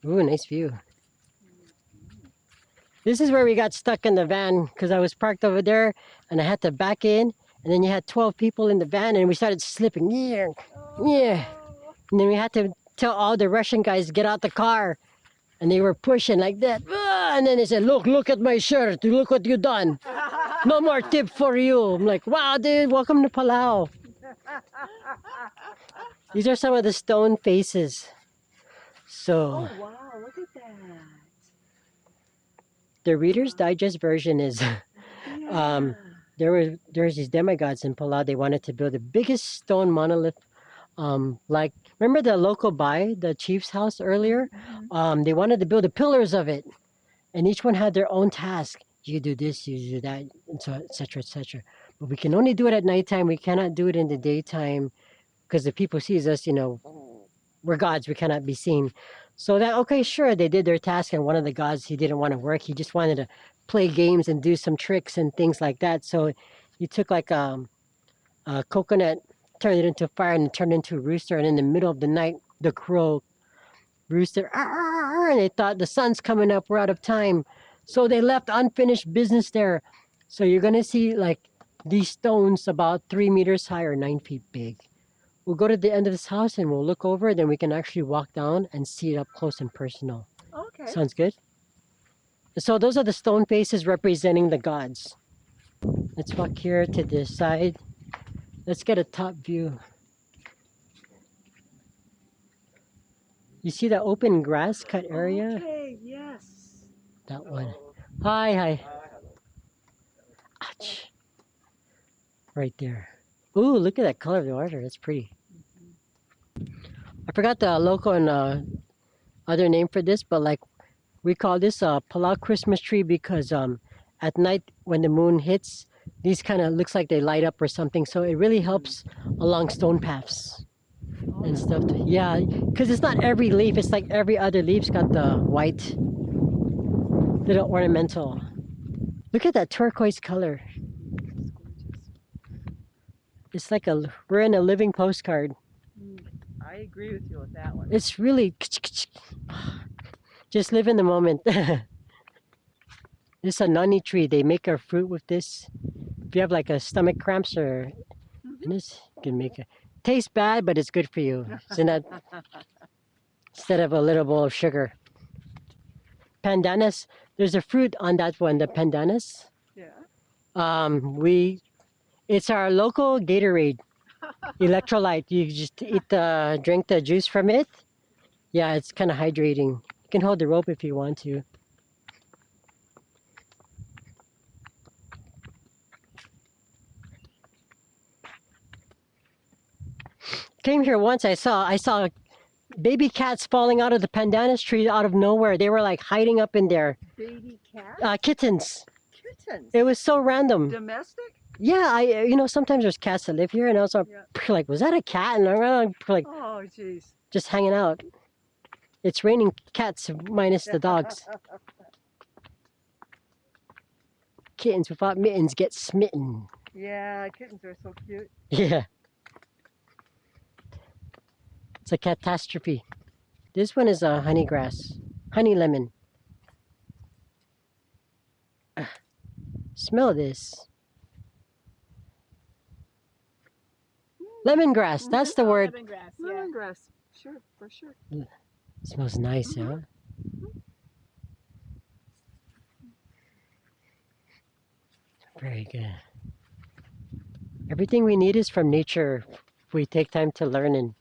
Ooh, nice view. This is where we got stuck in the van because I was parked over there and I had to back in. And then you had 12 people in the van and we started slipping. Yeah, yeah. And then we had to tell all the Russian guys, get out the car. And they were pushing like that. Ah, and then they said, look at my shirt. Look what you done. No more tip for you. I'm like, wow, dude, welcome to Palau. These are some of the stone faces. So, Oh, wow, look at that. the Reader's Digest version is, Yeah. there's these demigods in Palau. They wanted to build the biggest stone monolith. Like, remember the local bai, the chief's house earlier? They wanted to build the pillars of it. And each one had their own task. You do this, you do that, and so et cetera, et cetera. But we can only do it at nighttime. We cannot do it in the daytime because if people sees us, we're gods. We cannot be seen. So that, okay, sure, they did their task. And one of the gods, he didn't want to work. He just wanted to play games and do some tricks and things like that. So he took like a coconut, turned it into fire and turned it into a rooster. And in the middle of the night, the crow rooster, and they thought the sun's coming up, we're out of time. So they left unfinished business there. So you're going to see like these stones about 3 meters high or 9 feet big. We'll go to the end of this house and we'll look over, then we can actually walk down and see it up close and personal. Okay. Sounds good? So those are the stone faces representing the gods. Let's walk here to this side. Let's get a top view. You see the open grass cut area? Okay, yes. That one. Hi. Ouch. Right there. Ooh, look at that color of the water. That's pretty. I forgot the local and other name for this, but like we call this a Palau Christmas tree because at night when the moon hits, these kind of looks like they light up or something. So it really helps along stone paths and stuff. Yeah, because it's not every leaf. It's like every other leaf's got the white little ornamental. Look at that turquoise color. It's like we're in a living postcard. I agree with you with that one. It's really, just live in the moment. This is a nani tree. They make our fruit with this. If you have like a stomach cramps or this, you can make it. Tastes bad, but it's good for you. Isn't that? Instead of a little bowl of sugar. Pandanus. There's a fruit on that one, the pandanus. Yeah. It's our local Gatorade. Electrolyte. You just drink the juice from it. Yeah, it's kind of hydrating. You can hold the rope if you want to. Came here once. I saw baby cats falling out of the pandanus tree out of nowhere. They were like hiding up in there. Baby cat? Kittens. Kittens? It was so random. Domestic? Yeah, sometimes there's cats that live here, and I was like, was that a cat? And I'm like, oh, jeez. Just hanging out. It's raining cats minus the dogs. Kittens without mittens get smitten. Yeah, kittens are so cute. Yeah. It's a catastrophe. This one is a honey grass. Honey lemon. Smell this. Lemongrass, that's the word. Lemongrass, yeah. Lemongrass, sure, for sure. It smells nice, huh? Very good. Everything we need is from nature if we take time to learn and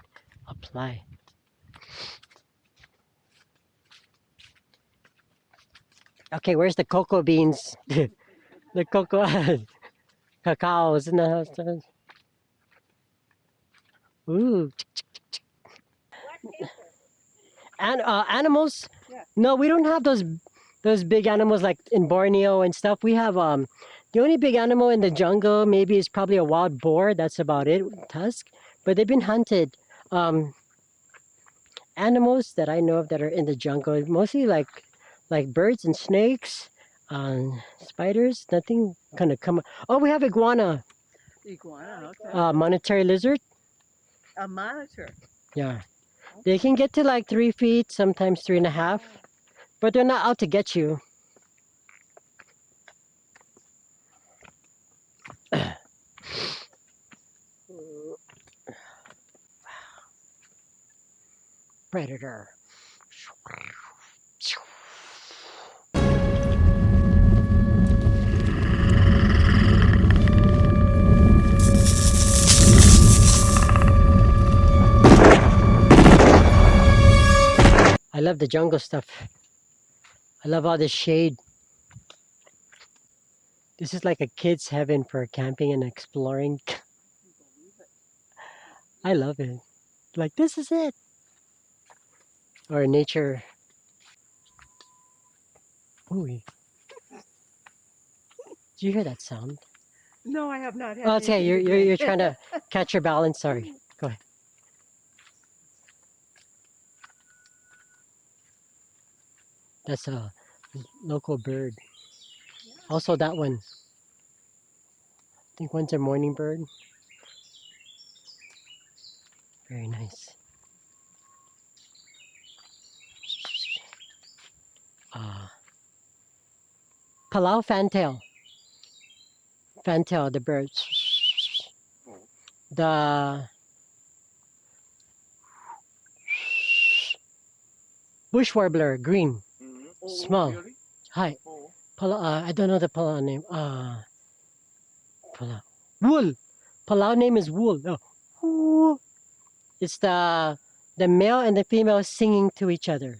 apply. Okay, where's the cocoa beans? The cocoa cacaos in the house. Ooh. And animals? Yeah. No, we don't have those big animals like in Borneo and stuff. We have the only big animal in the jungle maybe is probably a wild boar. That's about it, tusk. But they've been hunted. Animals that I know of that are in the jungle, mostly like birds and snakes, spiders. Nothing kind of come. Oh, we have iguana. Iguana, okay. Monetary lizard. A monitor. Yeah. They can get to like 3 feet, sometimes 3.5, but they're not out to get you. Predator. I love the jungle stuff. I love all the shade. This is like a kid's heaven for camping and exploring. I love it. Like, this is it. Or nature. Ooh. Did you hear that sound? No, I have not had Oh, it's okay. anything to You're drink. trying to catch your balance. Sorry. Go ahead. That's a local bird. Also, that one. I think one's a morning bird. Very nice. Palau fantail. Fantail, the bird. The bush warbler, green, small. Really? Hi. Oh. Palau, I don't know the Palau name. Palau. Wool. Palau name is wool. Oh. Woo. It's the male and the female singing to each other.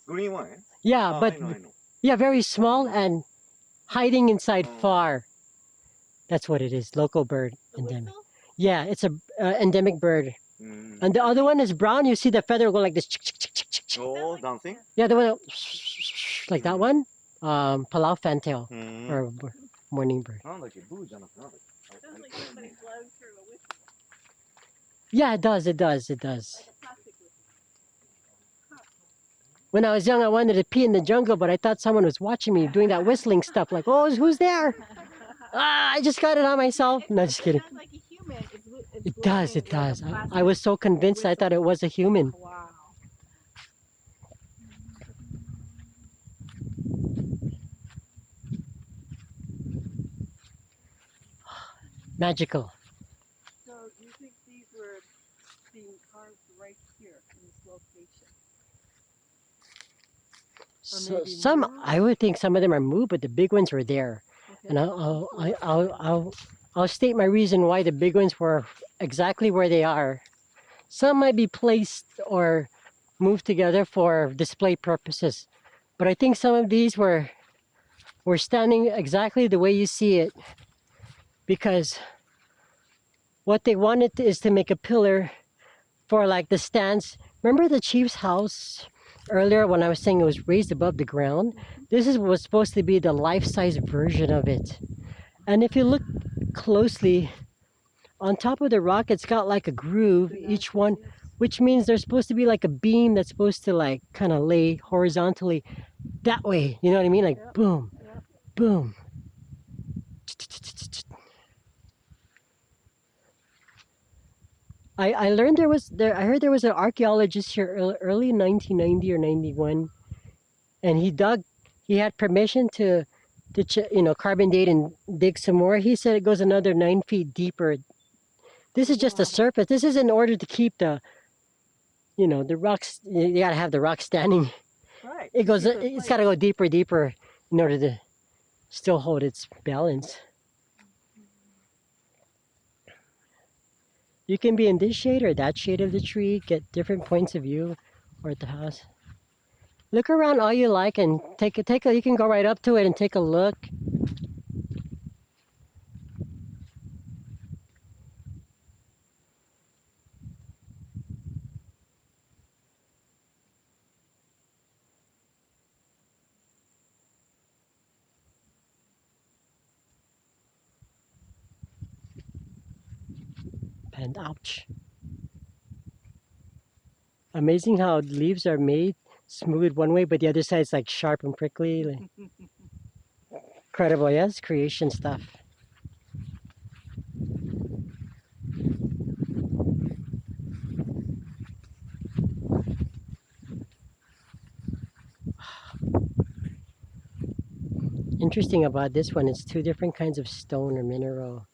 Green one, eh? Yeah, but I know. yeah, very small and hiding inside far. That's what it is. Local bird, endemic. Yeah, it's a endemic bird. And the other one is brown. You see the feather go like this. Oh, dancing? Yeah, the one like that one. Palau fantail or morning bird. Sounds like somebody blown through a whistle. Yeah, it does. It does. It does. Like a plastic whistle. When I was young, I wanted to pee in the jungle, but I thought someone was watching me doing that whistling stuff. Like, oh, who's there? I just got it on myself. No, just kidding. It sounds like a human. It does. It does. I was so convinced. I thought it was a human. Wow. Magical. So you think these were being carved right here in this location? So some, I would think some of them are moved, but the big ones were there. Okay. And I'll state my reason why the big ones were exactly where they are. Some might be placed or moved together for display purposes, but I think some of these were standing exactly the way you see it, because what they wanted is to make a pillar for like the stands. Remember the chief's house earlier when I was saying it was raised above the ground? This was supposed to be the life-size version of it. And if you look closely, on top of the rock, it's got like a groove, each one, which means there's supposed to be like a beam that's supposed to like kind of lay horizontally that way. You know what I mean? Like boom, boom. I learned I heard there was an archaeologist here early 1990 or 91, and he had permission to carbon date and dig some more. He said it goes another 9 feet deeper. This is just the surface. This is in order to keep the rocks. You gotta have the rock standing. Right. It's gotta go deeper in order to still hold its balance. You can be in this shade or that shade of the tree, get different points of view, or at the house. Look around all you like and you can go right up to it and take a look. And ouch. Amazing how leaves are made smooth one way, but the other side's like sharp and prickly. Like, incredible, yes? Creation stuff. Interesting about this one, it's two different kinds of stone or mineral.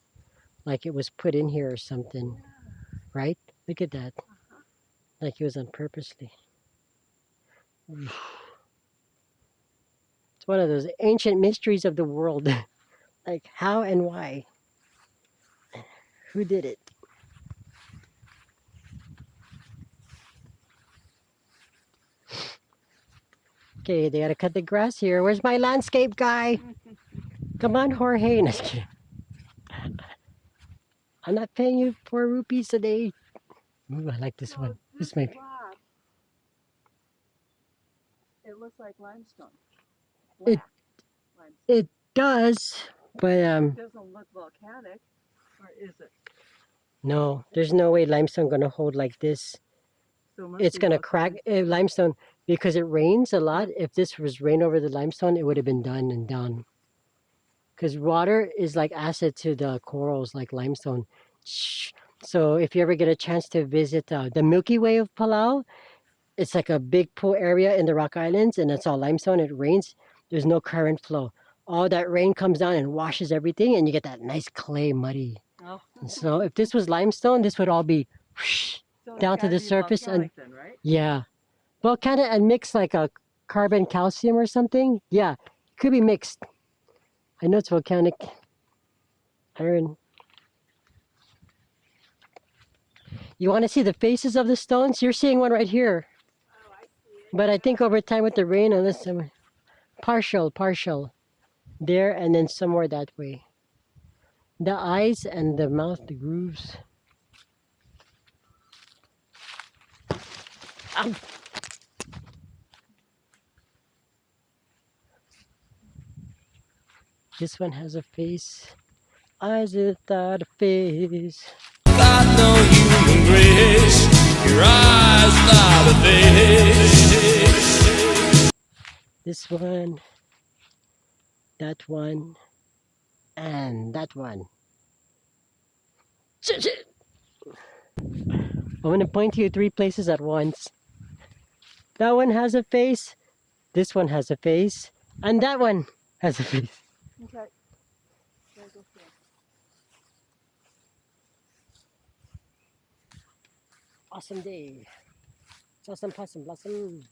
Like it was put in here or something, right? Look at that. Like it was on purposely. It's one of those ancient mysteries of the world. Like how and why? Who did it? Okay, they gotta cut the grass here. Where's my landscape guy? Come on, Jorge. No, just kidding. I'm not paying you 4 rupees a day. Ooh, I like this So one. this This might be. slab, it looks like limestone. It Black limestone. it does, but It doesn't look volcanic, or is it? no, there's no way limestone gonna hold like this. So it must It's be gonna crack volcanic. limestone because it rains a lot. If this was rain over the limestone, it would have been done and done. Because water is like acid to the corals, like limestone. Shh. So if you ever get a chance to visit the Milky Way of Palau, it's like a big pool area in the Rock Islands, and it's all limestone. It rains. There's no current flow. All that rain comes down and washes everything, and you get that nice clay muddy. Oh. And so if this was limestone, this would all be whoosh, So down it's to gotta the be surface, and volcanic then, right? yeah, well, kind of and mix like a carbon calcium or something. Yeah, could be mixed. I know it's volcanic iron. You want to see the faces of the stones? You're seeing one right here. Oh, I see it. But I think over time with the rain, unless partial there and then somewhere that way. The eyes and the mouth, the grooves. Um, this one has a face. Eyes without a face. Got no human grace. Your eyes not a face. This one, that one, and that one. I'm going to point to you 3 places at once. That one has a face, this one has a face, and that one has a face. Okay. There goes there. Awesome day. Awesome possum blossom.